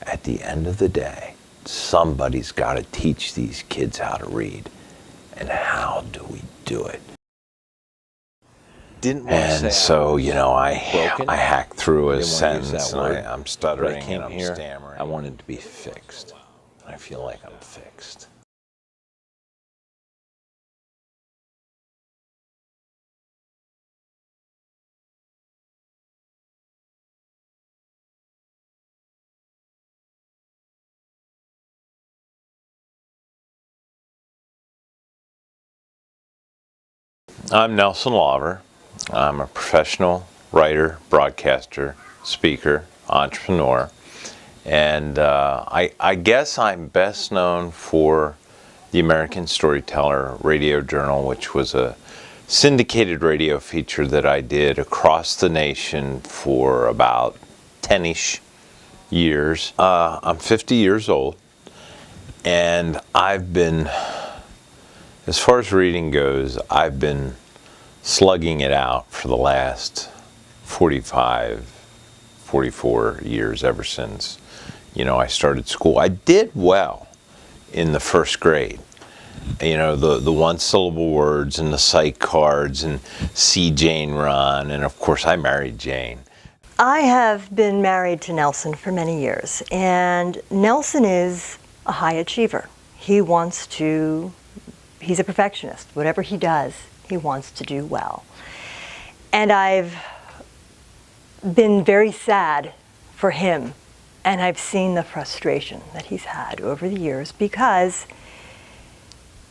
at the end of the day, somebody's got to teach these kids how to read. And how do we do it? And so, you know, I hacked through a sentence, and I'm stuttering and I'm stammering. I wanted to be fixed. I feel like I'm fixed. I'm Nelson Lauver. I'm a professional writer, broadcaster, speaker, entrepreneur, and I guess I'm best known for the American Storyteller Radio Journal, which was a syndicated radio feature that I did across the nation for about 10-ish years. I'm 50 years old, and I've been, as far as reading goes, I've been slugging it out for the last 45, 44 years, ever since, you know, I started school. I did well in the first grade. You know, the one-syllable words and the sight cards and see Jane run, and of course I married Jane. I have been married to Nelson for many years, and Nelson is a high achiever. He's a perfectionist. Whatever he does, he wants to do well. And I've been very sad for him, and I've seen the frustration that he's had over the years because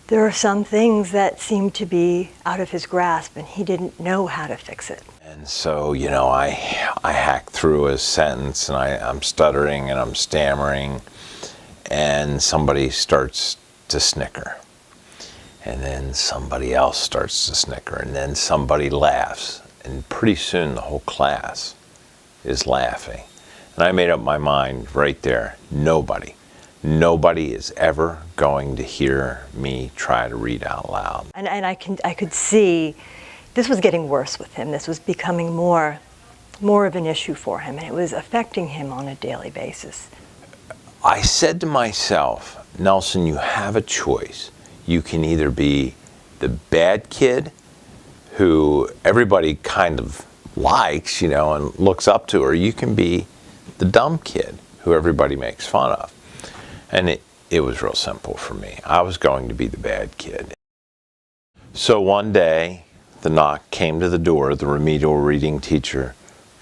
there are some things that seem to be out of his grasp, and he didn't know how to fix it. And so, you know, I hacked through a sentence, and I'm stuttering and I'm stammering, and somebody starts to snicker. And then somebody else starts to snicker, and then somebody laughs, and pretty soon the whole class is laughing. And I made up my mind right there, nobody is ever going to hear me try to read out loud. And I could see this was getting worse with him. This was becoming more of an issue for him, and it was affecting him on a daily basis. I said to myself, Nelson, you have a choice. You can either be the bad kid who everybody kind of likes, you know, and looks up to, or you can be the dumb kid who everybody makes fun of. And it was real simple for me. I was going to be the bad kid. So one day, the knock came to the door. The remedial reading teacher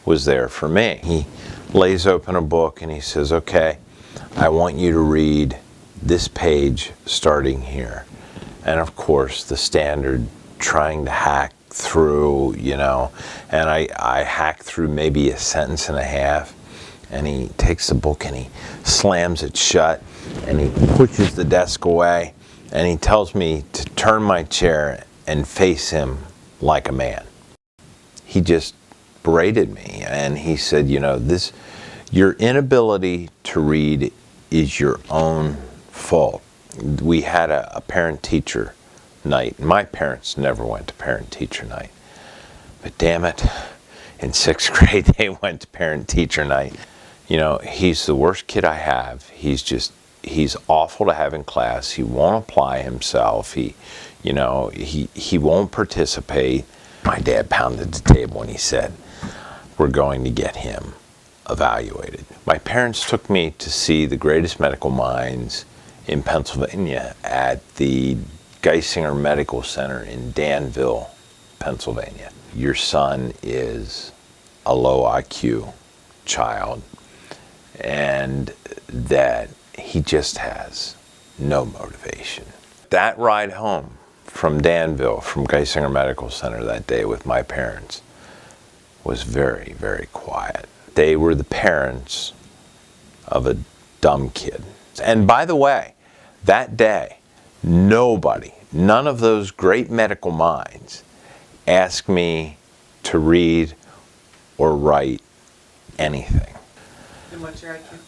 was there for me. He lays open a book and he says, okay, I want you to read this page starting here. And of course, the standard trying to hack through, you know, and I hacked through maybe a sentence and a half, and he takes the book and he slams it shut, and he pushes the desk away, and he tells me to turn my chair and face him like a man. He just berated me, and he said, you know, your inability to read is your own fault. We had a parent-teacher night. My parents never went to parent-teacher night. But damn it, in 6th grade they went to parent-teacher night. You know, he's the worst kid I have. He's awful to have in class. He won't apply himself. He won't participate. My dad pounded the table and he said, we're going to get him evaluated. My parents took me to see the greatest medical minds in Pennsylvania at the Geisinger Medical Center in Danville, Pennsylvania. Your son is a low IQ child, and that he just has no motivation. That ride home from Danville, from Geisinger Medical Center that day with my parents was very, very quiet. They were the parents of a dumb kid. And by the way, that day, none of those great medical minds asked me to read or write anything. And what's your IQ?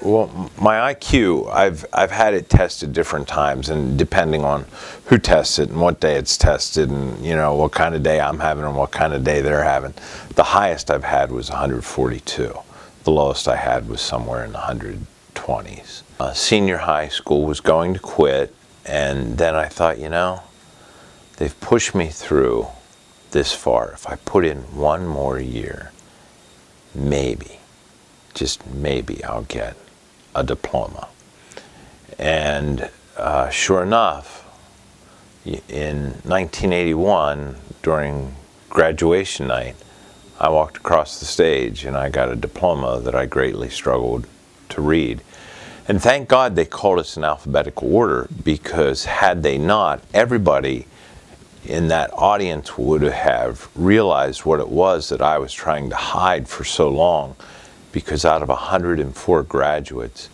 Well, my IQ, I've had it tested different times, and depending on who tests it and what day it's tested, and you know what kind of day I'm having and what kind of day they're having, the highest I've had was 142. The lowest I had was somewhere in the 120s. Senior high school was going to quit, and then I thought, you know, they've pushed me through this far. If I put in one more year, maybe, just maybe, I'll get a diploma. And sure enough, in 1981, during graduation night, I walked across the stage and I got a diploma that I greatly struggled to read. And thank God they called us in alphabetical order, because had they not, everybody in that audience would have realized what it was that I was trying to hide for so long, because out of 104 graduates,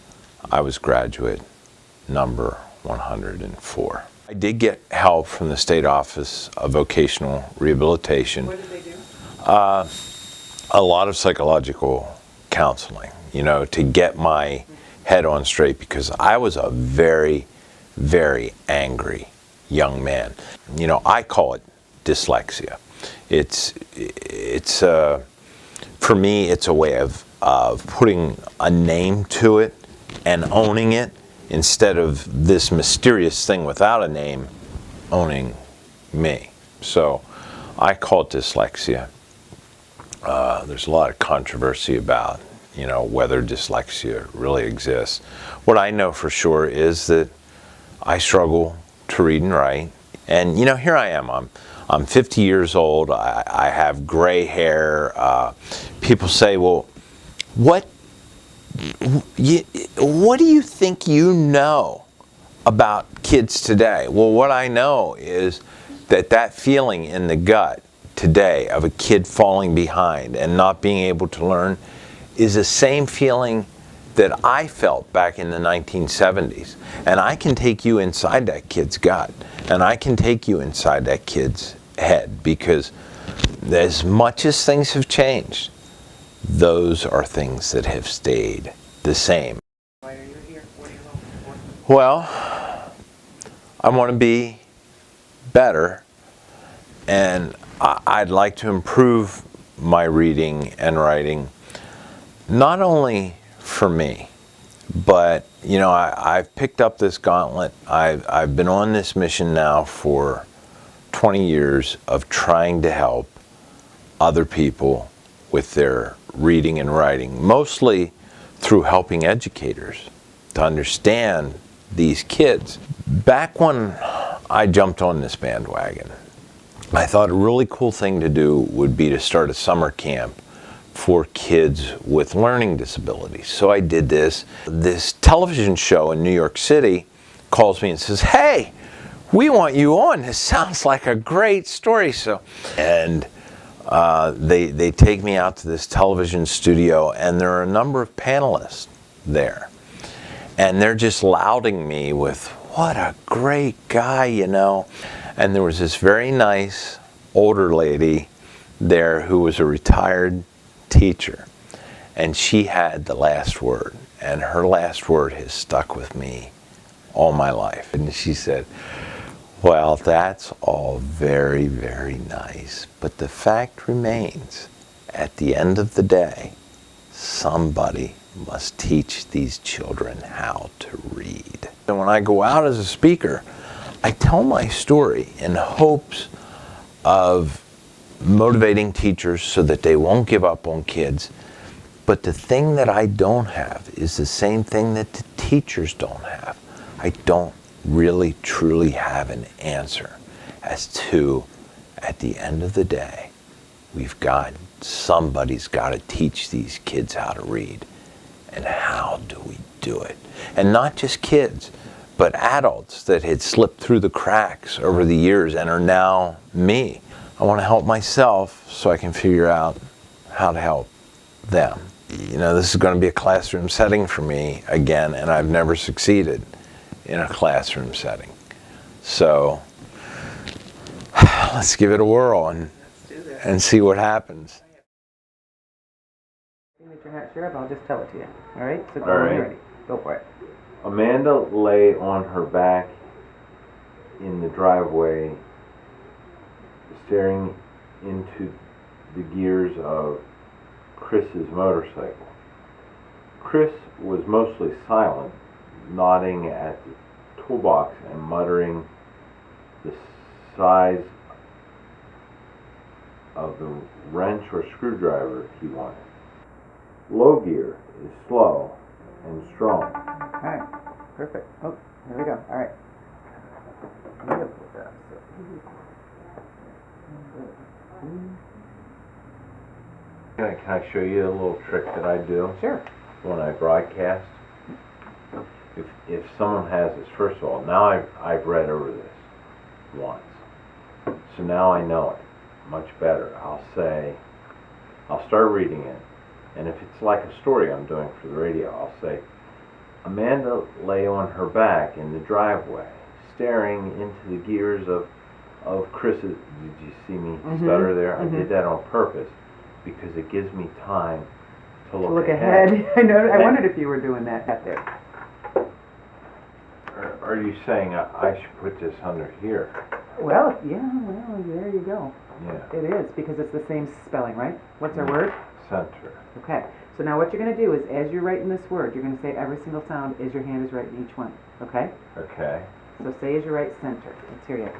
I was graduate number 104. I did get help from the State Office of Vocational Rehabilitation. What did they do? A lot of psychological counseling, you know, to get my head on straight, because I was a very, very angry young man. You know, I call it dyslexia. It's for me, it's a way of putting a name to it and owning it, instead of this mysterious thing without a name owning me. So I call it dyslexia. There's a lot of controversy about, you know, whether dyslexia really exists. What I know for sure is that I struggle to read and write. And, you know, here I am. I'm 50 years old. I have gray hair. People say, well, what do you think you know about kids today? Well, what I know is that feeling in the gut today of a kid falling behind and not being able to learn is the same feeling that I felt back in the 1970s. And I can take you inside that kid's gut, and I can take you inside that kid's head, because as much as things have changed, those are things that have stayed the same. Why are you here? What are you looking for? Well, I want to be better, and I'd like to improve my reading and writing, not only for me, but, you know, I've picked up this gauntlet. I've been on this mission now for 20 years of trying to help other people with their reading and writing, mostly through helping educators to understand these kids. Back when I jumped on this bandwagon, I thought a really cool thing to do would be to start a summer camp for kids with learning disabilities. So I did this. This television show in New York City calls me and says, hey, we want you on. This sounds like a great story. And they take me out to this television studio, and there are a number of panelists there. And they're just lauding me with, what a great guy, you know. And there was this very nice older lady there who was a retired teacher, and she had the last word, and her last word has stuck with me all my life. And she said, well, that's all very, very nice, but the fact remains, at the end of the day, somebody must teach these children how to read. And when I go out as a speaker, I tell my story in hopes of motivating teachers so that they won't give up on kids. But the thing that I don't have is the same thing that the teachers don't have. I don't really truly have an answer as to, at the end of the day, somebody's got to teach these kids how to read. And how do we do it? And not just kids, but adults that had slipped through the cracks over the years and are now me. I want to help myself so I can figure out how to help them. You know, this is going to be a classroom setting for me again, and I've never succeeded in a classroom setting. So let's give it a whirl and see what happens. If you're not sure of, I'll just tell it to you. All right? So go All right. when you're ready. Go for it. Amanda lay on her back in the driveway, staring into the gears of Chris's motorcycle. Chris was mostly silent, nodding at the toolbox and muttering the size of the wrench or screwdriver he wanted. Low gear is slow and strong. All right, perfect. Oh, here we go. All right. Can I show you a little trick that I do Sure. when I broadcast? If someone has this, first of all, now I've read over this once, so now I know it much better. I'll start reading it, and if it's like a story I'm doing for the radio, I'll say, Amanda lay on her back in the driveway, staring into the gears of Chris's. Did you see me stutter there? I did that on purpose because it gives me time to look ahead. I know. I wondered if you were doing that out there. Are you saying I should put this under here? Well, yeah. Well, there you go. Yeah. It is because it's the same spelling, right? What's our word? Center. Okay. So now what you're going to do is, as you're writing this word, you're going to say every single sound as your hand is writing each one. Okay? Okay. So say as you write center. Let's hear you.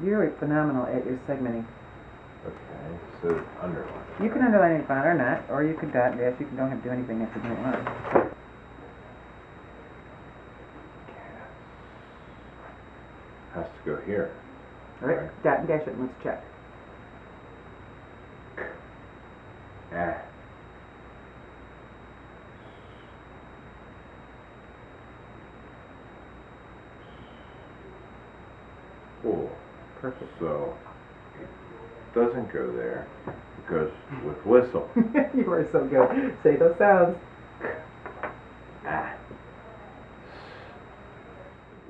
You're phenomenal at your segmenting. Okay, so underline. You can underline any font or not, or you could dot and dash. You don't have to do anything if you don't want. Has to go here. All right. Dot and dash it and let's check. Cool. Perfect. So it doesn't go there. It goes with whistle. You are so good. Say those sounds.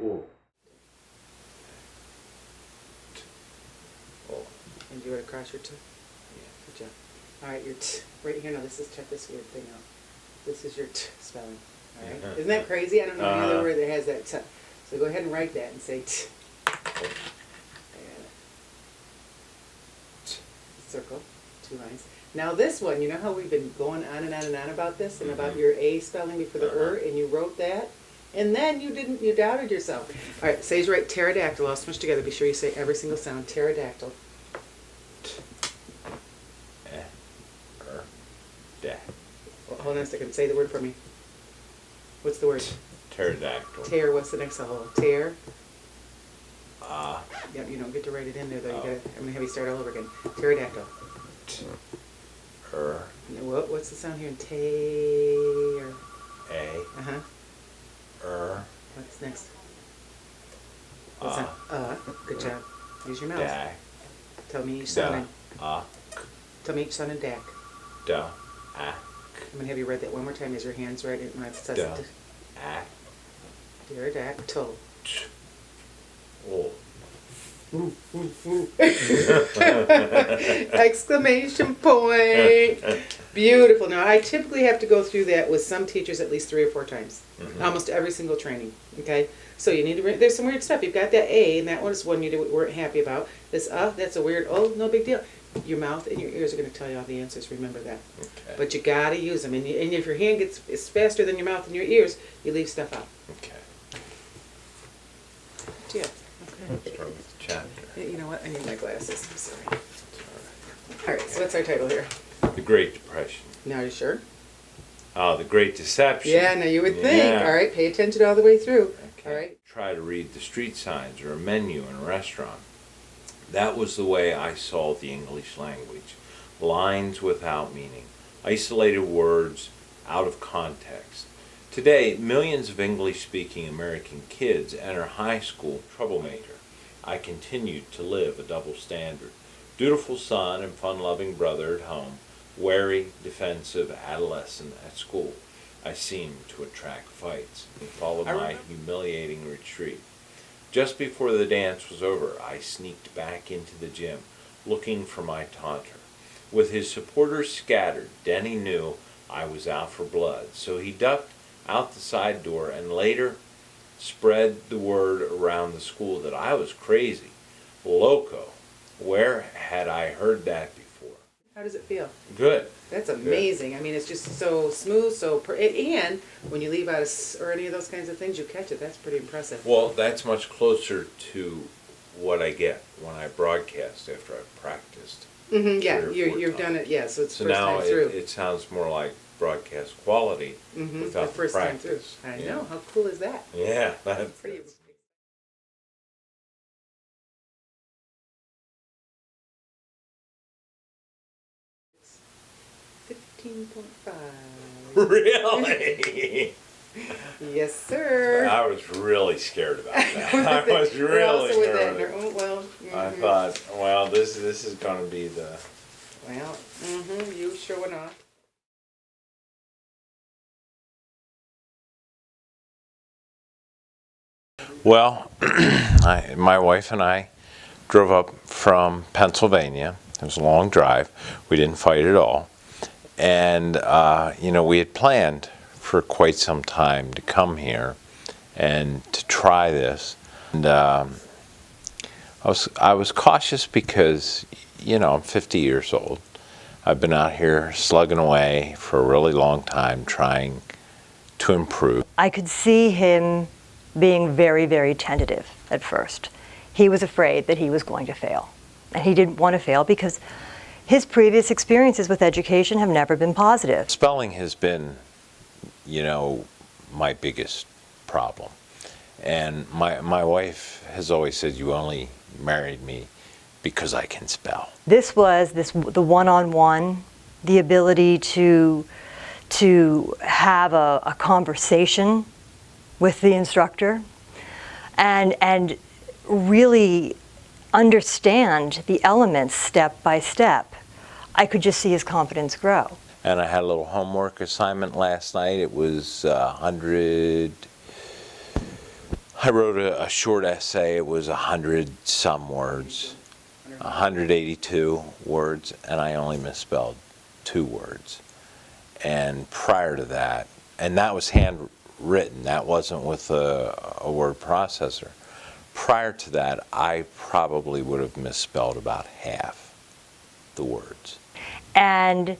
Ooh. And you want to cross your T? Yeah, good job. All right, your T. Right here, now check this weird thing out. This is your T spelling. All right? Isn't that crazy? I don't know any other word that has that T. So go ahead and write that and say T. T. Circle, 2 lines. Now this one, you know how we've been going on and on and on about this and about your A spelling before the and you wrote that? And then you doubted yourself. All right, say you write pterodactyl, all smushed together. Be sure you say every single sound. Pterodactyl. Well, hold on a second. Say the word for me. What's the word? Pterodactyl. Tear. What's the next syllable? Tear. Yep, you don't get to write it in there though. I'm gonna have you start all over again. Pterodactyl. What's the sound here in tear? A. What's next? What's that? Good job. Use your mouth. Dac. Tell me each sound. Tell me each sound in DAC. Da. Ack. I'm gonna have you write that one more time as your hands right it. Da. Ack. Pterodactyl. Oh. Exclamation point. Beautiful. Now I typically have to go through that with some teachers at least 3 or 4 times. Almost every single training. Okay, so you need to there's some weird stuff. You've got that A, and that one's one you weren't happy about. This that's a weird, no big deal. Your mouth and your ears are going to tell you all the answers. Remember that. Okay. But you got to use them, and if your hand is faster than your mouth and your ears, you leave stuff out. Okay. Yeah. Let's start with the chapter. You know what? I need my glasses. I'm sorry. All right. So what's our title here? The Great Depression. Now, are you sure? The Great Deception. Yeah. Now you would think. Yeah. All right. Pay attention all the way through. Okay. All right. Try to read the street signs or a menu in a restaurant. That was the way I saw the English language. Lines without meaning, isolated words out of context. Today, millions of English-speaking American kids enter high school troublemaker. I continued to live a double standard. Dutiful son and fun-loving brother at home, wary, defensive adolescent at school. I seemed to attract fights and followed my humiliating retreat. Just before the dance was over, I sneaked back into the gym, looking for my taunter. With his supporters scattered, Denny knew I was out for blood, so he ducked out the side door and later spread the word around the school that I was crazy, loco, where had I heard that before? How does it feel? Good. That's amazing. I mean, it's just so smooth, and when you leave out or any of those kinds of things, you catch it. That's pretty impressive. Well, that's much closer to what I get when I broadcast after I've practiced. Mm-hmm, yeah, 3 or 4 you've done times. it. Yeah, so it's So first now time through. it sounds more like broadcast quality without the first time through. practice. I know. How cool is that? Yeah, that's Pretty. 15.5. really. Yes, sir. I was really scared about that. I was We're also really with that. nervous. Oh, well. I thought, well, this is going to be the. Well, you showing off. Well, my wife and I drove up from Pennsylvania. It was a long drive. We didn't fight at all. And, we had planned for quite some time to come here and to try this. And I was cautious because, I'm 50 years old. I've been out here slugging away for a really long time trying to improve. I could see him being very, very tentative at first. He was afraid that he was going to fail. And he didn't want to fail because his previous experiences with education have never been positive. Spelling has been, my biggest problem. And my wife has always said, you only married me because I can spell. This was the one-on-one, the ability to have a conversation with the instructor and really understand the elements step by step. I could just see his confidence grow. And I had a little homework assignment last night. It was 100. I wrote a short essay. It was 100 some words, 182 words, and I only misspelled 2 words. And prior to that, and that was handwritten, that wasn't with a word processor. Prior to that, I probably would have misspelled about half the words. And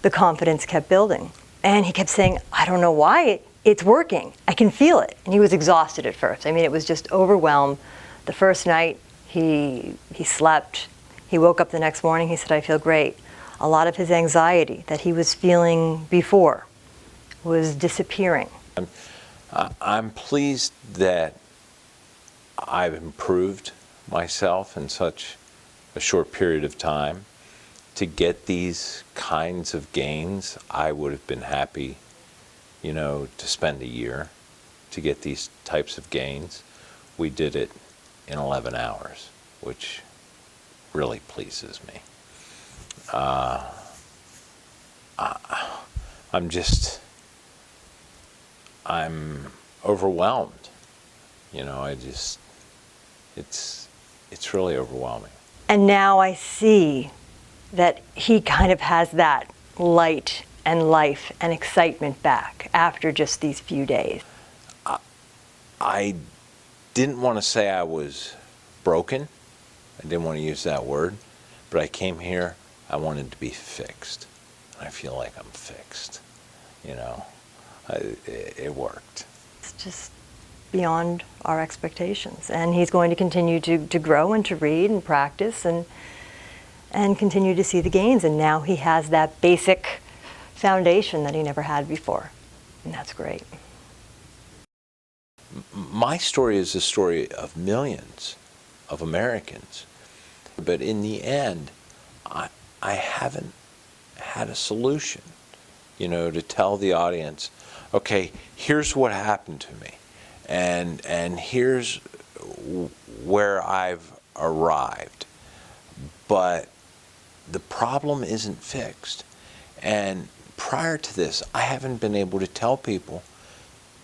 the confidence kept building. And he kept saying, I don't know why, it's working. I can feel it. And he was exhausted at first. I mean, it was just overwhelmed. The first night, he slept. He woke up the next morning, he said, I feel great. A lot of his anxiety that he was feeling before was disappearing. I'm pleased that I've improved myself in such a short period of time. To get these kinds of gains, I would have been happy, to spend a year to get these types of gains. We did it in 11 hours, which really pleases me. I'm overwhelmed. It's really overwhelming. And now I see that he kind of has that light and life and excitement back after just these few days. I didn't want to say I was broken. I didn't want to use that word. But I came here, I wanted to be fixed. I feel like I'm fixed. It worked. It's just beyond our expectations. And he's going to continue to grow and to read and practice and continue to see the gains. And now he has that basic foundation that he never had before. And that's great. My story is the story of millions of Americans. But in the end, I haven't had a solution, to tell the audience, okay, here's what happened to me. And here's where I've arrived. But the problem isn't fixed. And prior to this, I haven't been able to tell people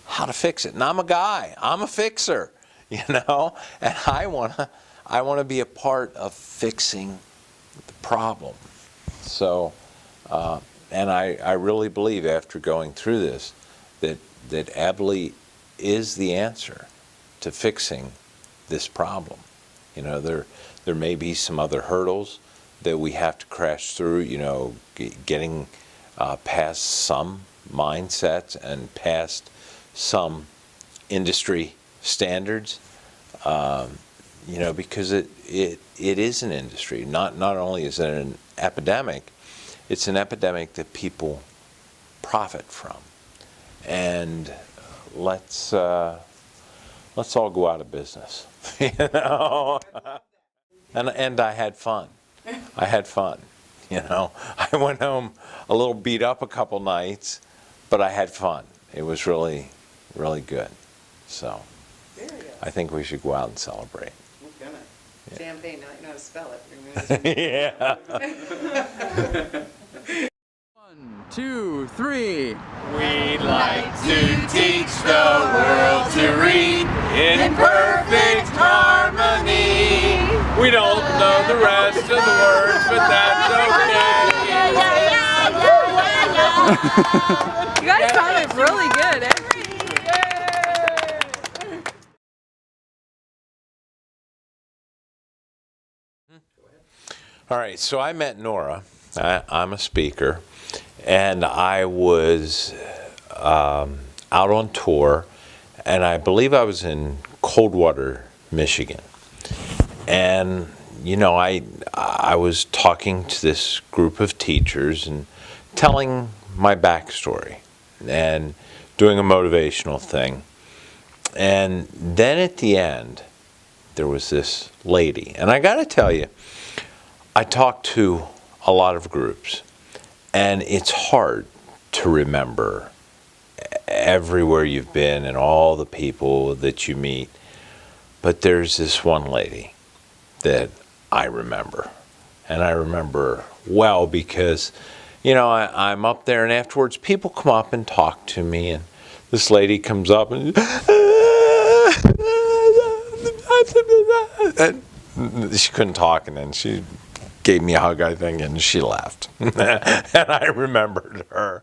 how to fix it. And I'm a guy. I'm a fixer, And I want to be a part of fixing the problem. So, and I really believe after going through this that EBLI is the answer to fixing this problem. There There may be some other hurdles that we have to crash through, getting past some mindsets and past some industry standards, because it is an industry. Not only is it an epidemic, it's an epidemic that people profit from. And let's all go out of business, And I had fun. I went home a little beat up a couple nights, but I had fun. It was really, really good. So There you go. I think we should go out and celebrate. We're gonna. Champagne, now you know how to spell it. Yeah. 1, 2, 3. We'd like to teach the world to read in perfect harmony. We don't know the rest of the words, but that's okay. You guys sounded really good, eh? All right, so I met Nora. I'm a speaker, and I was out on tour, and I believe I was in Coldwater, Michigan. And, I was talking to this group of teachers and telling my backstory and doing a motivational thing. And then at the end, there was this lady. And I got to tell you, I talked to a lot of groups, and it's hard to remember everywhere you've been and all the people that you meet. But there's this one lady that I remember. And I remember well because, I'm up there, and afterwards people come up and talk to me, and this lady comes up and she couldn't talk, and then she gave me a hug, I think, and she left. And I remembered her.